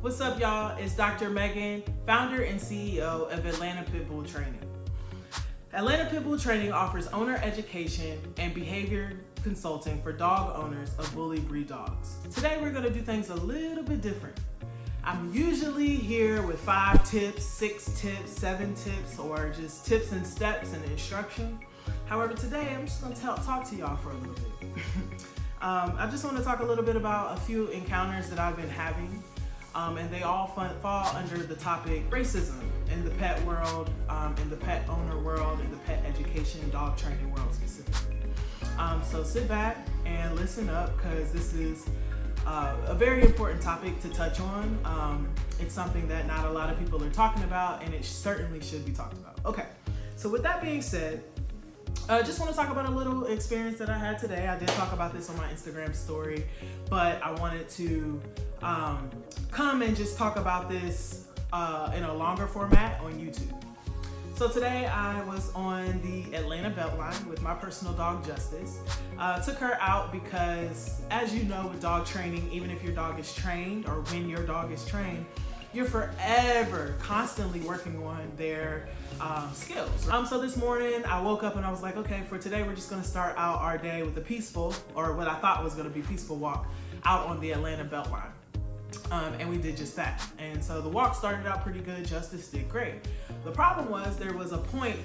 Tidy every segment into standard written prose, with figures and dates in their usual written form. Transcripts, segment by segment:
What's up, y'all? It's Dr. Megan, founder and CEO of Atlanta Pitbull Training. Atlanta Pitbull Training offers owner education and behavior consulting for dog owners of bully breed dogs. Today, we're gonna do things a little bit different. I'm usually here with 5 tips, 6 tips, 7 tips, or just tips and steps and instruction. However, today I'm just gonna talk to y'all for a little bit. I just want to talk a little bit about a few encounters that I've been having, and they all fall under the topic racism in the pet world, in the pet owner world, in the pet education, dog training world specifically. So sit back and listen up, because this is a very important topic to touch on. It's something that not a lot of people are talking about, and it certainly should be talked about. Okay, so with that being said, I just want to talk about a little experience that I had today. I did talk about this on my Instagram story, but I wanted to come and just talk about this in a longer format on YouTube. So today I was on the Atlanta Beltline with my personal dog, Justice. Took her out because, as you know, with dog training, even if your dog is trained or when your dog is trained, you're forever constantly working on their skills. So this morning I woke up and I was like, okay, for today we're just gonna start out our day with a peaceful, or what I thought was gonna be peaceful walk out on the Atlanta Beltline. And we did just that. And so the walk started out pretty good. Justice did great. The problem was there was a point,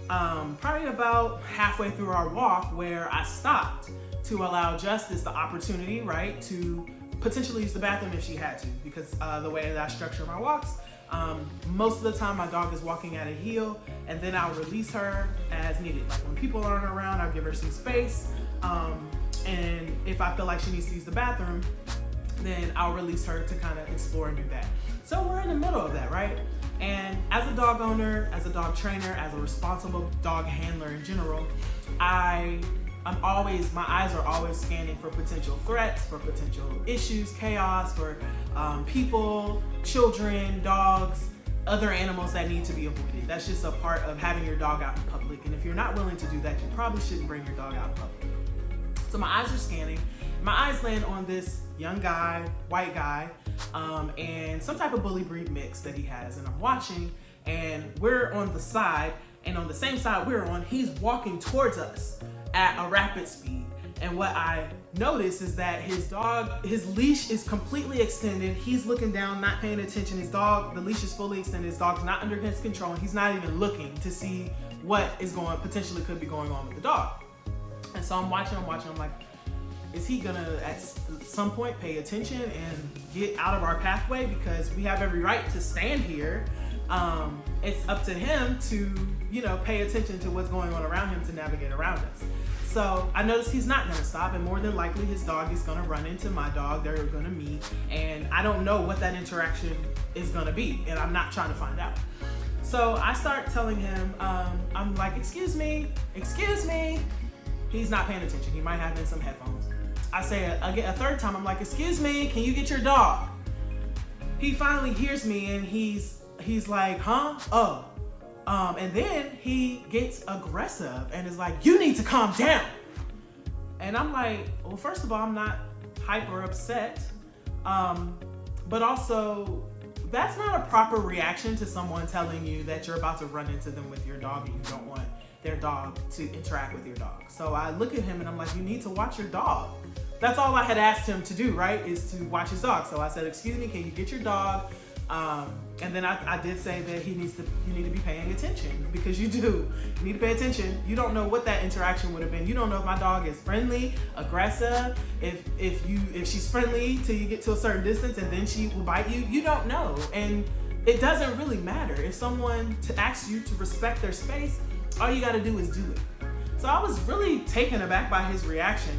probably about halfway through our walk, where I stopped to allow Justice the opportunity, right, to potentially use the bathroom if she had to, because the way that I structure my walks, most of the time my dog is walking at a heel, and then I'll release her as needed. Like when people aren't around, I'll give her some space, and if I feel like she needs to use the bathroom, then I'll release her to kind of explore and do that. So we're in the middle of that, right? And as a dog owner, as a dog trainer, as a responsible dog handler in general, my eyes are always scanning for potential threats, for potential issues, chaos, for people, children, dogs, other animals that need to be avoided. That's just a part of having your dog out in public. And if you're not willing to do that, you probably shouldn't bring your dog out in public. So my eyes are scanning. My eyes land on this young guy, white guy, and some type of bully breed mix that he has. And I'm watching, and we're on the side, and on the same side we're on, he's walking towards us at a rapid speed. And what I notice is that his leash is completely extended. He's looking down, not paying attention. The leash is fully extended. His dog's not under his control, and he's not even looking to see what is potentially could be going on with the dog. And so I'm watching, I'm like, is he gonna at some point pay attention and get out of our pathway? Because we have every right to stand here. It's up to him to, pay attention to what's going on around him to navigate around us. So I noticed he's not gonna stop, and more than likely his dog is gonna run into my dog. They're gonna meet, and I don't know what that interaction is gonna be, and I'm not trying to find out. So I start telling him, I'm like, excuse me. He's not paying attention. He might have in some headphones. I say again, a third time, I'm like, excuse me, can you get your dog? He finally hears me, and he's like, huh? Oh. And then he gets aggressive and is like, you need to calm down. And I'm like, well, first of all, I'm not hyper upset. But also, that's not a proper reaction to someone telling you that you're about to run into them with your dog and you don't want their dog to interact with your dog. So I look at him and I'm like, you need to watch your dog. That's all I had asked him to do, right? Is to watch his dog. So I said, excuse me, can you get your dog? And then I did say that you need to be paying attention, because you need to pay attention. You don't know what that interaction would have been. You don't know if my dog is friendly, aggressive, if she's friendly till you get to a certain distance and then she will bite you. You don't know. And it doesn't really matter. If someone asks you to respect their space, all you gotta do is do it. So I was really taken aback by his reaction.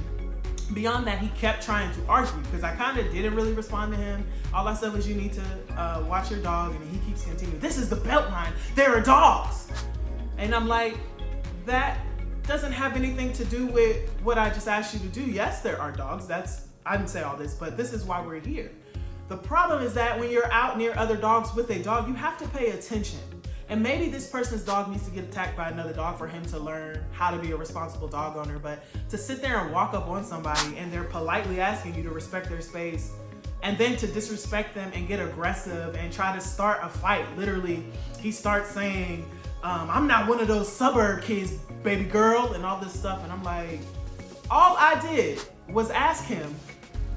Beyond that, he kept trying to argue, because I kind of didn't really respond to him. All I said was, you need to watch your dog, and he keeps continuing, this is the Beltline, there are dogs. And I'm like, that doesn't have anything to do with what I just asked you to do. Yes, there are dogs. I didn't say all this, but this is why we're here. The problem is that when you're out near other dogs with a dog, you have to pay attention. And maybe this person's dog needs to get attacked by another dog for him to learn how to be a responsible dog owner. But to sit there and walk up on somebody and they're politely asking you to respect their space and then to disrespect them and get aggressive and try to start a fight. Literally, he starts saying, I'm not one of those suburb kids, baby girl, and all this stuff. And I'm like, all I did was ask him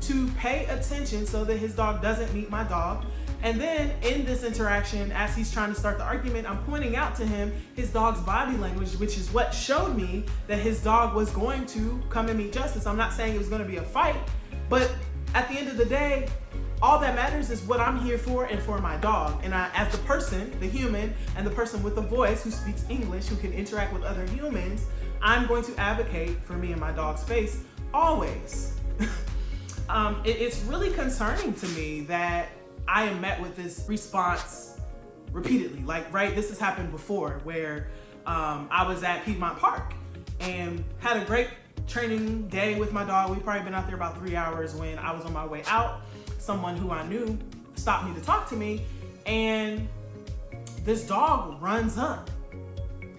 to pay attention so that his dog doesn't meet my dog. And then in this interaction, as he's trying to start the argument, I'm pointing out to him his dog's body language, which is what showed me that his dog was going to come and meet justice. I'm not saying it was going to be a fight, but at the end of the day, all that matters is what I'm here for and for my dog. And I, as the person, the human, and the person with a voice who speaks English, who can interact with other humans, I'm going to advocate for me and my dog's space always. It's really concerning to me that I am met with this response repeatedly. Like, right, this has happened before where I was at Piedmont Park and had a great training day with my dog. We've probably been out there about 3 hours. When I was on my way out, someone who I knew stopped me to talk to me, and this dog runs up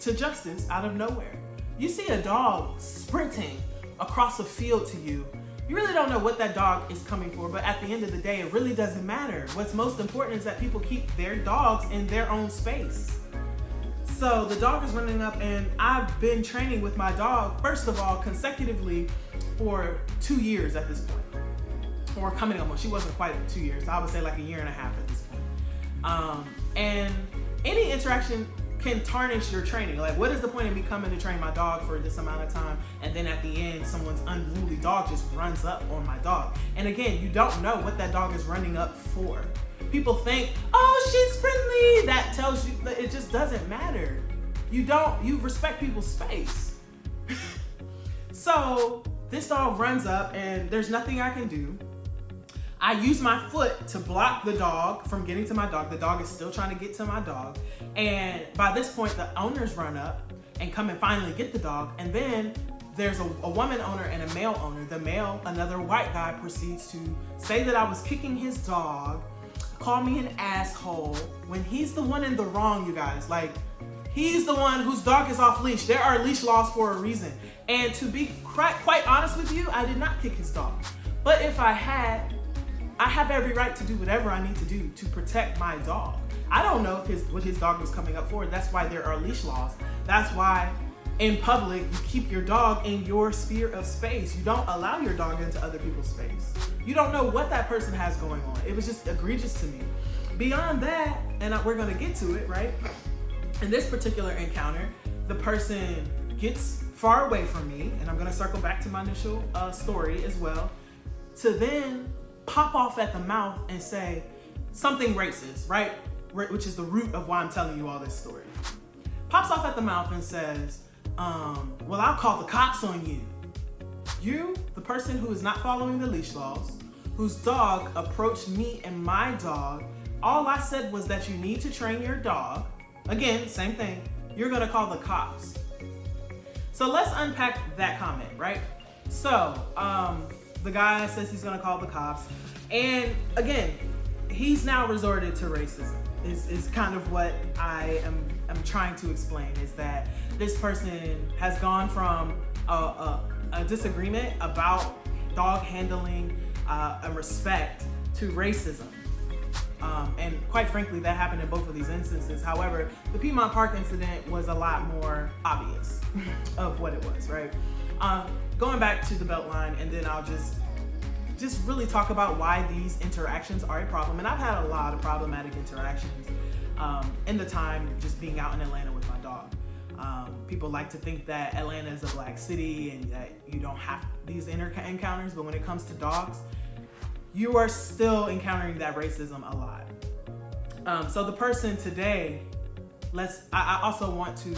to Justice out of nowhere. You see a dog sprinting across a field to you. You really don't know what that dog is coming for, but at the end of the day, it really doesn't matter. What's most important is that people keep their dogs in their own space. So the dog is running up, and I've been training with my dog, first of all, consecutively for 2 years at this point. Or coming up on, she wasn't quite 2 years. I would say like 1.5 years at this point. And any interaction can tarnish your training. Like, what is the point of me coming to train my dog for this amount of time, and then at the end, someone's unruly dog just runs up on my dog? And again, you don't know what that dog is running up for. People think, oh, she's friendly. That tells you that it just doesn't matter. You respect people's space. So this dog runs up, and there's nothing I can do. I use my foot to block the dog from getting to my dog. The dog is still trying to get to my dog. And by this point, the owners run up and come and finally get the dog. And then there's a woman owner and a male owner. The male, another white guy, proceeds to say that I was kicking his dog, call me an asshole, when he's the one in the wrong, you guys. Like, he's the one whose dog is off leash. There are leash laws for a reason. And to be quite honest with you, I did not kick his dog. But if I had, I have every right to do whatever I need to do to protect my dog. I don't know if what his dog was coming up for. That's why there are leash laws. That's why in public, you keep your dog in your sphere of space. You don't allow your dog into other people's space. You don't know what that person has going on. It was just egregious to me. Beyond that, and we're gonna get to it, right? In this particular encounter, the person gets far away from me, and I'm gonna circle back to my initial story as well, to then pop off at the mouth and say something racist, right? Which is the root of why I'm telling you all this story. Pops off at the mouth and says, well, I'll call the cops on you. You, the person who is not following the leash laws, whose dog approached me and my dog, all I said was that you need to train your dog. Again, same thing. You're gonna call the cops. So let's unpack that comment, right? So, the guy says he's gonna call the cops. And again, he's now resorted to racism, is kind of what I am trying to explain, is that this person has gone from a disagreement about dog handling and respect to racism. And quite frankly, that happened in both of these instances. However, the Piedmont Park incident was a lot more obvious of what it was, right? Going back to the Beltline, and then I'll just really talk about why these interactions are a problem. And I've had a lot of problematic interactions in the time just being out in Atlanta with my dog. People like to think that Atlanta is a black city and that you don't have these encounters, but when it comes to dogs, you are still encountering that racism a lot. So the person today, I also want to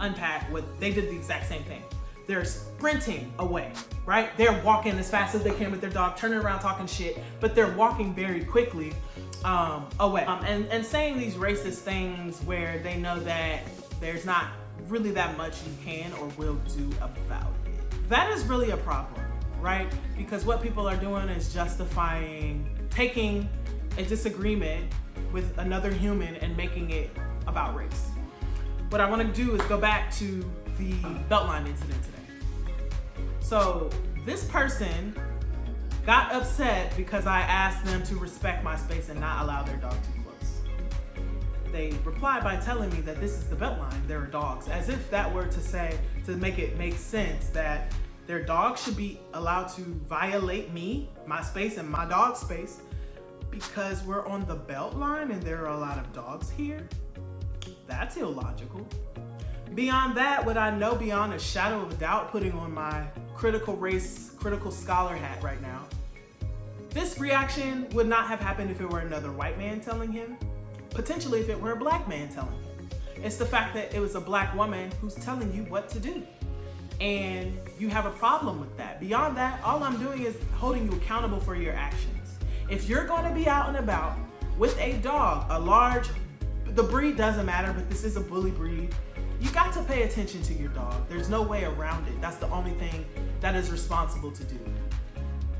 unpack what they did. The exact same thing. They're sprinting away, right? They're walking as fast as they can with their dog, turning around talking shit, but they're walking very quickly away. And saying these racist things where they know that there's not really that much you can or will do about it. That is really a problem, right? Because what people are doing is justifying taking a disagreement with another human and making it about race. What I want to do is go back to the Beltline incident today. So this person got upset because I asked them to respect my space and not allow their dog too close. They replied by telling me that this is the Beltline, there are dogs, as if that were to say, to make it make sense that their dog should be allowed to violate me, my space, and my dog's space because we're on the Beltline and there are a lot of dogs here. That's illogical. Beyond that, what I know beyond a shadow of a doubt, putting on my critical race, critical scholar hat right now, this reaction would not have happened if it were another white man telling him, potentially if it were a black man telling him. It's the fact that it was a black woman who's telling you what to do. And you have a problem with that. Beyond that, all I'm doing is holding you accountable for your actions. If you're gonna be out and about with a dog, a large, the breed doesn't matter, but this is a bully breed, you got to pay attention to your dog. There's no way around it. That's the only thing that is responsible to do.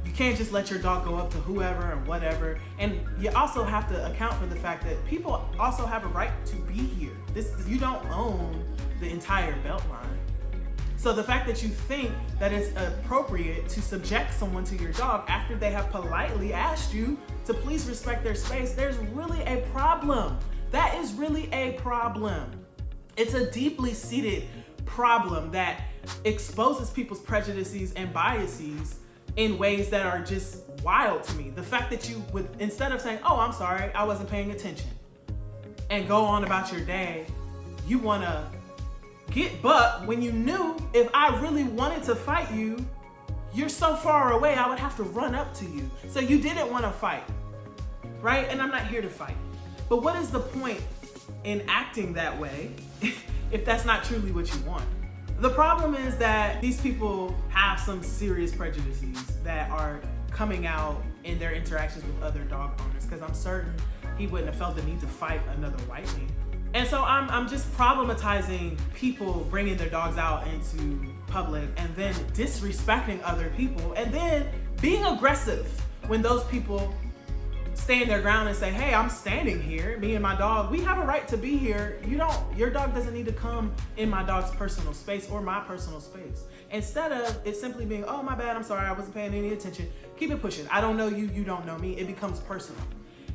You can't just let your dog go up to whoever and whatever. And you also have to account for the fact that people also have a right to be here. You don't own the entire Beltline. So the fact that you think that it's appropriate to subject someone to your dog after they have politely asked you to please respect their space, there's really a problem. That is really a problem. It's a deeply seated problem that exposes people's prejudices and biases in ways that are just wild to me. The fact that you would, instead of saying, oh, I'm sorry, I wasn't paying attention, and go on about your day, you wanna get bucked when you knew if I really wanted to fight you, you're so far away, I would have to run up to you. So you didn't wanna fight, right? And I'm not here to fight. But what is the point in acting that way if that's not truly what you want? The problem is that these people have some serious prejudices that are coming out in their interactions with other dog owners, because I'm certain he wouldn't have felt the need to fight another white man. And so I'm just problematizing people bringing their dogs out into public and then disrespecting other people and then being aggressive when those people stand their ground and say, hey, I'm standing here, me and my dog, we have a right to be here. Your dog doesn't need to come in my dog's personal space or my personal space. Instead of it simply being, oh, my bad, I'm sorry, I wasn't paying any attention. Keep it pushing. I don't know you, you don't know me. It becomes personal.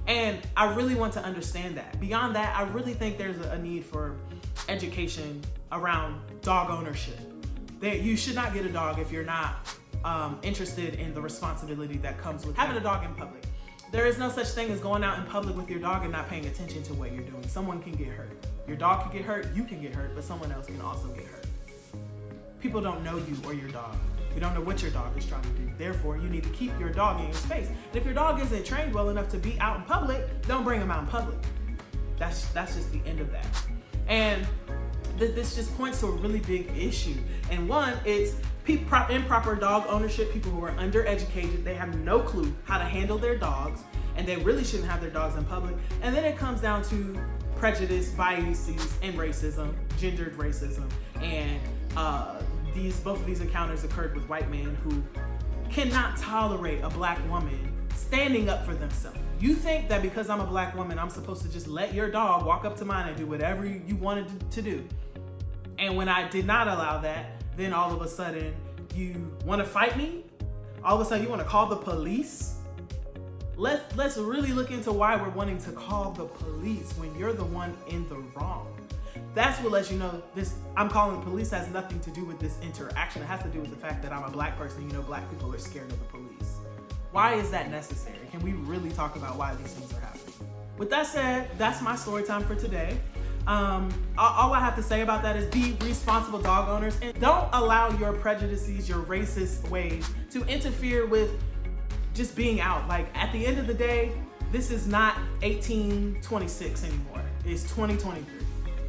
And I really want to understand that. Beyond that, I really think there's a need for education around dog ownership. You should not get a dog if you're not interested in the responsibility that comes with having a dog in public. There is no such thing as going out in public with your dog and not paying attention to what you're doing. Someone can get hurt. Your dog can get hurt, you can get hurt, but someone else can also get hurt. People don't know you or your dog. You don't know what your dog is trying to do. Therefore, you need to keep your dog in your space. And if your dog isn't trained well enough to be out in public, don't bring him out in public. That's just the end of that. And this just points to a really big issue. And one, it's improper dog ownership, people who are undereducated, they have no clue how to handle their dogs, and they really shouldn't have their dogs in public. And then it comes down to prejudice, biases, and racism, gendered racism. And both of these encounters occurred with white men who cannot tolerate a black woman standing up for themselves. You think that because I'm a black woman, I'm supposed to just let your dog walk up to mine and do whatever you wanted to do. And when I did not allow that, then all of a sudden you want to fight me? All of a sudden you want to call the police? Let's really look into why we're wanting to call the police when you're the one in the wrong. That's what lets you know I'm calling the police has nothing to do with this interaction. It has to do with the fact that I'm a black person. You know, black people are scared of the police. Why is that necessary? Can we really talk about why these things are happening? With that said, that's my story time for today. All I have to say about that is be responsible dog owners and don't allow your prejudices, your racist ways to interfere with just being out. Like, at the end of the day, this is not 1826 anymore. It's 2023.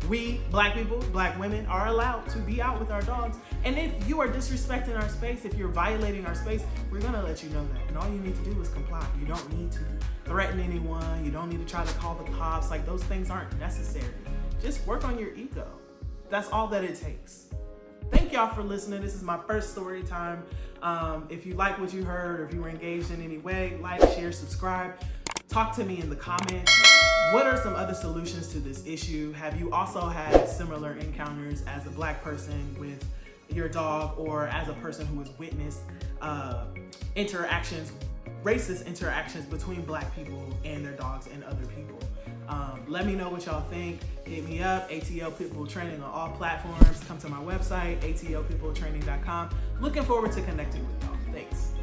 We, black people, black women, are allowed to be out with our dogs. And if you are disrespecting our space, if you're violating our space, we're gonna let you know that. And all you need to do is comply. You don't need to threaten anyone. You don't need to try to call the cops. Like, those things aren't necessary. Just work on your ego. That's all that it takes. Thank y'all for listening. This is my first story time. If you like what you heard, or if you were engaged in any way, like, share, subscribe. Talk to me in the comments. What are some other solutions to this issue? Have you also had similar encounters as a black person with your dog, or as a person who has witnessed interactions racist interactions between Black people and their dogs and other people. Let me know what y'all think. Hit me up, ATL Pitbull Training on all platforms. Come to my website, atlpitbulltraining.com. Looking forward to connecting with y'all. Thanks.